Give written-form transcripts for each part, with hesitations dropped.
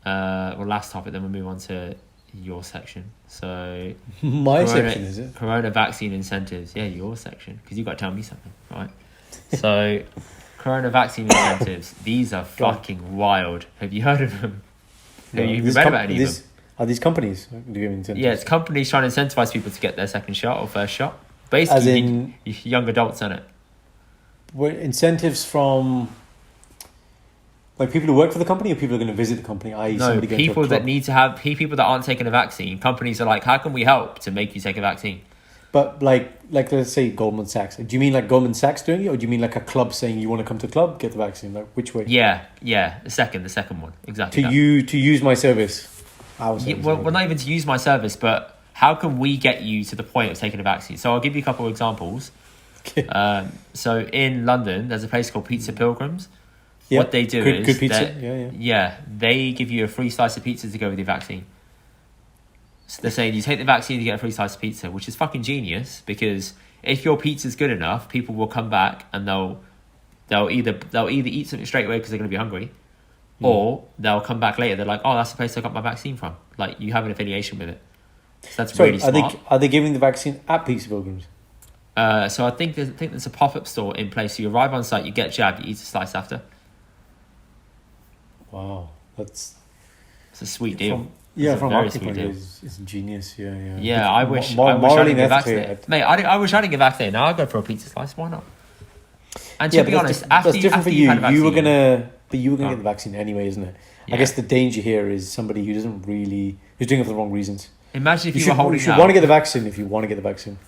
last topic, then we'll move on to your section. So My section, is it? Corona vaccine incentives. Yeah, your section, because you got to tell me something, right? So Corona vaccine incentives. These are fucking wild. Have you heard of them? Have you read about any of them? Are these companies giving incentives? Yeah, it's companies trying to incentivize people to get their second shot or first shot. As Basically, in, young adults in it. were incentives from like people who work for the company, or people who are going to visit the company? I.e., No, somebody going to a people that club? need to have people that aren't taking a vaccine. Companies are like, how can we help to make you take a vaccine? But like let's say Goldman Sachs. Do you mean like Goldman Sachs doing it, or do you mean like a club saying you want to come to a club, get the vaccine? Like which way? Yeah, the second one, exactly. To use my service. Our Yeah, service, well, not even to use my service, but how can we get you to the point of taking a vaccine? So I'll give you a couple of examples. So in London, there's a place called Pizza Pilgrims. Yep. What they do is good pizza. Yeah, they give you a free slice of pizza to go with your vaccine. So they're saying you take the vaccine, you get a free slice of pizza, which is fucking genius, because if your pizza's good enough, people will come back and they'll either eat something straight away because they're going to be hungry, or they'll come back later. They're like, oh, that's the place I got my vaccine from. Like, you have an affiliation with it. So that's really smart. Are they giving the vaccine at Pizza Pilgrims? So I think there's a pop-up store in place. So you arrive on site, you get jabbed, you eat a slice after. Wow, it's a sweet deal. From a marketing point of view, it's genius. Yeah, I wish I didn't get vaccinated. Mate, I wish I didn't get vaccinated. Now I'd go for a pizza slice. Why not? And to be honest, that's different for you. You were gonna get Oh. the vaccine anyway, isn't it? Yeah. I guess the danger here is somebody who's doing it for the wrong reasons. Imagine if you were holding out. You should want to get the vaccine if you want to get the vaccine.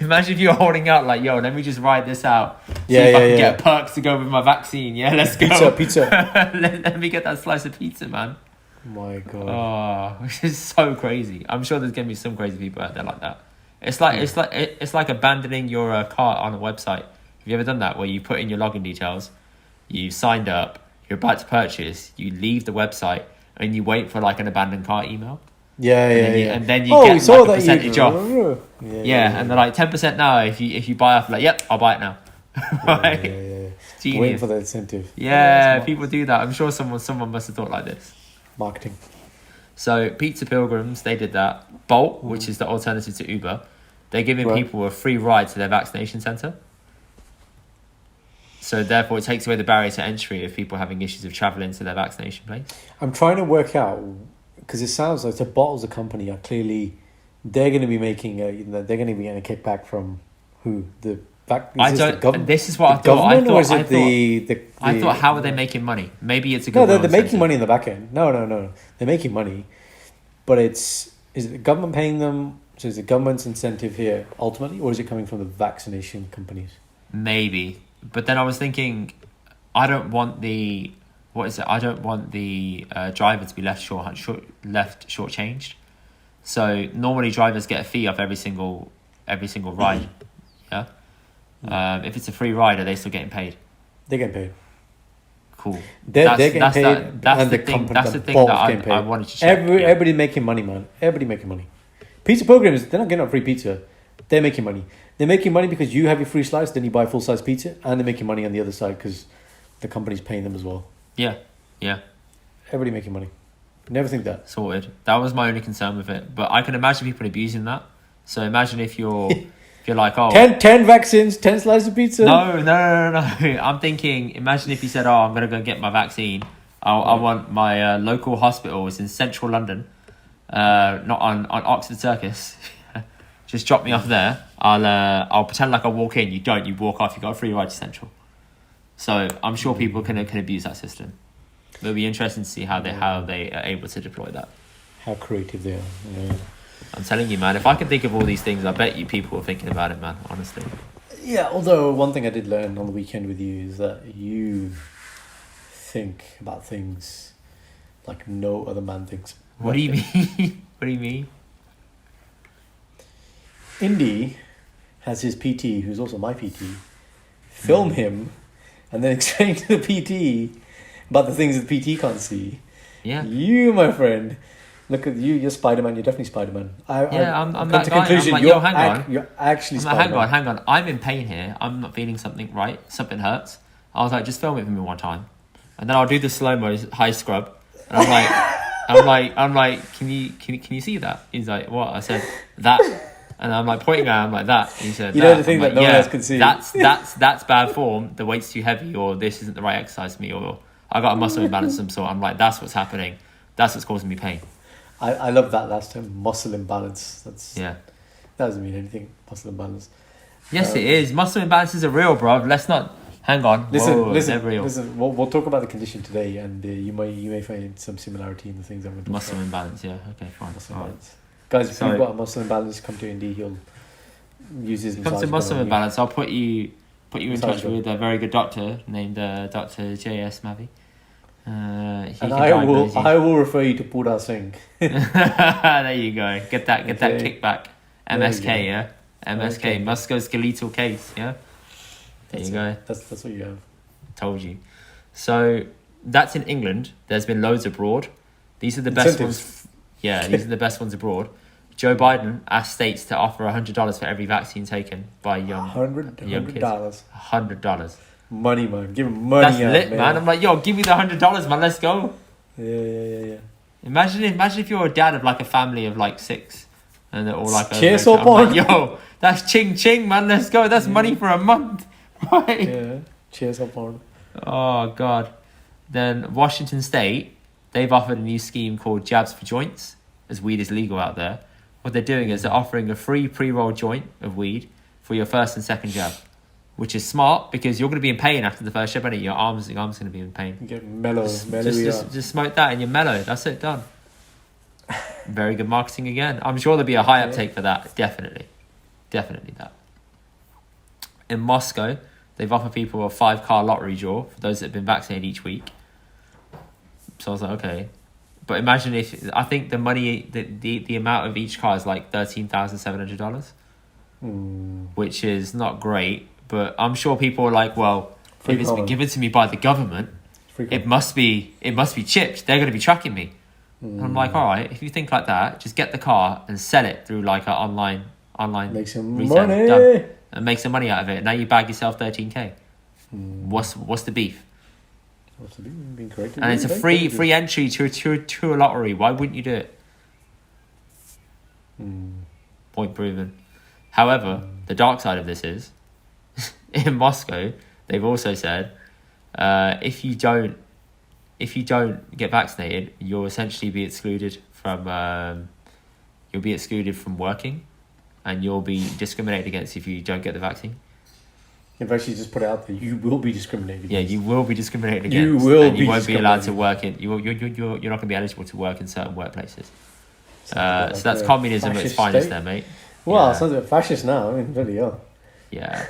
Imagine if you were holding out like, yo, let me just ride this out. See if I can get perks to go with my vaccine. Yeah, let's go. Pizza. let me get that slice of pizza, man. My God. Oh, which is so crazy. I'm sure there's gonna be some crazy people out there like that. It's like abandoning your cart on a website. Have you ever done that, where you put in your login details, you signed up, you're about to purchase, you leave the website, and you wait for like an abandoned cart email? And then you get like a percentage off. Yeah, and they're like 10% now if you buy off. Like, yep, I'll buy it now. Right? Yeah. Waiting for the incentive. Yeah, people do that. I'm sure someone must have thought like this. Marketing. So Pizza Pilgrims, they did that. Bolt, which is the alternative to Uber, they're giving people a free ride to their vaccination centre. So therefore, it takes away the barrier to entry of people having issues of travelling to their vaccination place. I'm trying to work out, because it sounds like the bottles of company are clearly, they're going to be making they're going to be getting a kickback from who? This is what I thought. I thought, how are they making money? Maybe it's a good. No, they're making money in the back end. No, they're making money, but is it the government paying them? So is the government's incentive here ultimately, or is it coming from the vaccination companies? Maybe, but then I was thinking, I don't want the driver to be left shortchanged. So normally drivers get a fee off every single ride. Yeah. If it's a free ride, are they still getting paid? They're getting paid. Cool. They're getting paid. That's the thing that I wanted to check. Everybody making money, man. Everybody making money. Pizza Pilgrims, they're not getting a free pizza. They're making money. They're making money because you have your free slice, then you buy full size pizza, and they're making money on the other side because the company's paying them as well. Yeah. Everybody making money. Never think that. Sorted. That was my only concern with it. But I can imagine people abusing that. So imagine if you're like, oh, 10 vaccines, 10 slices of pizza. No. I'm thinking, imagine if you said, oh, I'm going to go get my vaccine. I want my local hospital. It's in central London, not on Oxford Circus. Just drop me off there. I'll pretend like I walk in. You don't. You walk off. You got a free ride to Central. So I'm sure people can abuse that system. It'll be interesting to see how they are able to deploy that. How creative they are. Yeah. I'm telling you, man. If I can think of all these things, I bet you people are thinking about it, man. Honestly. Yeah. Although one thing I did learn on the weekend with you is that you think about things like no other man thinks. What do you mean? What do you mean? Indy has his PT, who's also my PT, film him and then explain to the PT about the things that the PT can't see. Yeah. You, my friend, look at you. You're Spider-Man. You're definitely Spider-Man. I'm that guy. I'm like, yo, hang on. You're actually Spider-Man. Like, hang on. I'm in pain here. I'm not feeling something right. Something hurts. I was like, just film it for me one time. And then I'll do the slow-mo high scrub. And I'm like, I'm like, can you see that? He's like, what? I said, that. And I'm like pointing at him like that. And he said, you know the thing that no one else can see. That's bad form. The weight's too heavy, or this isn't the right exercise for me, or I got a muscle imbalance of some sort. I'm like, that's what's happening. That's what's causing me pain. I love that last term, muscle imbalance. That doesn't mean anything. Muscle imbalance. Yes, it is. Muscle imbalances are real, bro. Let's not. Hang on. Listen. We'll talk about the condition today, and you may find some similarity in the things I'm going to talk muscle about. Imbalance. Yeah. Okay. Fine. Muscle imbalance. Guys, if you've got a muscle imbalance, come to Indy. He'll use his massage. Come to muscle imbalance. I'll put you in touch with a very good doctor named Dr. J.S. Mavi. And I will refer you to Pura Singh. There you go. Get that kickback. MSK, yeah. MSK, musculoskeletal case, yeah. There you go. That's what you have. Told you. So that's in England. There's been loads abroad. These are the best ones. Yeah, these are the best ones abroad. Joe Biden asked states to offer $100 for every vaccine taken by young kids. $100. Money, man. Give him money. That's lit, man. I'm like, yo, give me the $100, man. Let's go. Yeah. Imagine if you're a dad of like a family of like 6, and they're all like, cheers up on. Yo, that's ching, man. Let's go. That's money for a month, right? Yeah. Cheers up on. Oh God. Then Washington State, they've offered a new scheme called Jabs for Joints, as weed is legal out there. What they're doing is they're offering a free pre-rolled joint of weed for your first and second jab, which is smart because you're going to be in pain after the first jab, and your arm's going to be in pain. You get mellow. Just smoke that and you're mellow. That's it, done. Very good marketing again. I'm sure there'll be a high uptake for that. Definitely that. In Moscow, they've offered people a 5-car lottery draw for those that have been vaccinated each week. So I was like, okay. But imagine if, I think the money, the amount of each car is like $13,700, which is not great. But I'm sure people are like, well, if it's been given to me by the government, it must be chipped. They're going to be tracking me. And I'm like, all right, if you think like that, just get the car and sell it through like an online make some retail, money done, and make some money out of it. Now you bag yourself 13K. What's the beef? Being corrected. And it's a free entry to a lottery. Why wouldn't you do it? Point proven. However, the dark side of this is, in Moscow, they've also said, if you don't get vaccinated, you'll essentially be excluded from working, and you'll be discriminated against if you don't get the vaccine. If actually just put it out there, you will be discriminated against. Yeah, you will be discriminated against. You will and you won't be allowed to work in. You're not going to be eligible to work in certain workplaces. So that's communism at its finest, there, mate. Well, sounds a bit fascist now. I mean, really, yeah. Yeah.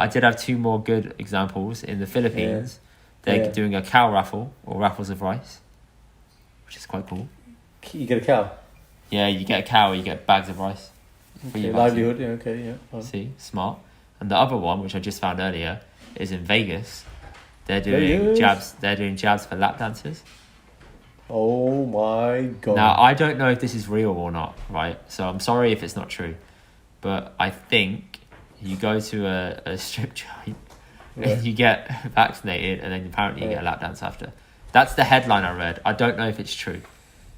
I did have 2 more good examples in the Philippines. They're doing a cow raffle or raffles of rice, which is quite cool. You get a cow. Yeah, you get a cow, or you get bags of rice. Okay, livelihood. Yeah. Okay. Yeah. Fine. See, smart. And the other one, which I just found earlier, is in Vegas. They're doing jabs. They're doing jabs for lap dancers. Oh my God! Now I don't know if this is real or not, right? So I'm sorry if it's not true, but I think you go to a strip joint and you get vaccinated, and then apparently you get a lap dance after. That's the headline I read. I don't know if it's true,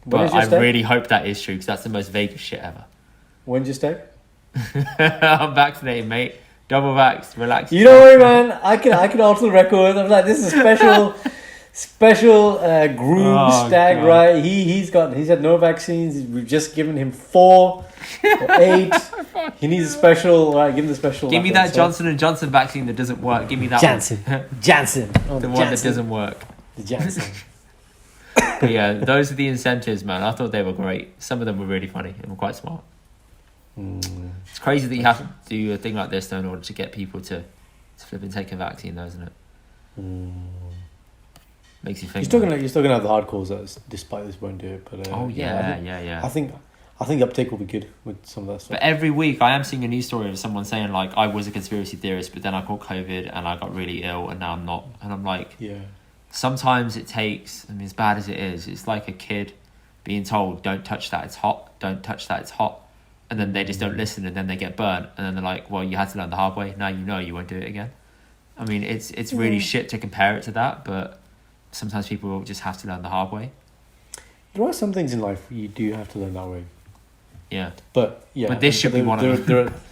but I really hope that is true because that's the most Vegas shit ever. When'd you stay? I'm vaccinated, mate. Double vax, relax. You know what, man? I can alter the record. I'm like, this is a special groom stag, God. Right? He's had no vaccines. We've just given him 4 or 8. He needs a special. Right, give him the special. Give me that Johnson & Johnson vaccine that doesn't work. Give me that Janssen. The one that doesn't work. The Janssen. But yeah, those are the incentives, man. I thought they were great. Some of them were really funny and were quite smart. It's crazy that you have to do a thing like this though in order to get people to flip and take a vaccine, though, isn't it? Makes you think. You're still gonna have the hardcores that, despite this, won't do it. But yeah. I think the uptake will be good with some of that stuff. But every week I am seeing a news story of someone saying like, I was a conspiracy theorist, but then I caught COVID and I got really ill, and now I'm not. And I'm like, sometimes it takes. I mean, as bad as it is, it's like a kid being told, "Don't touch that, it's hot. Don't touch that, it's hot." And then they just don't listen, and then they get burnt, and then they're like, "Well, you had to learn the hard way. Now you know you won't do it again." I mean, it's really shit to compare it to that, but sometimes people just have to learn the hard way. there are some things in life you do have to learn that way. Yeah. But yeah. But this should be one of them.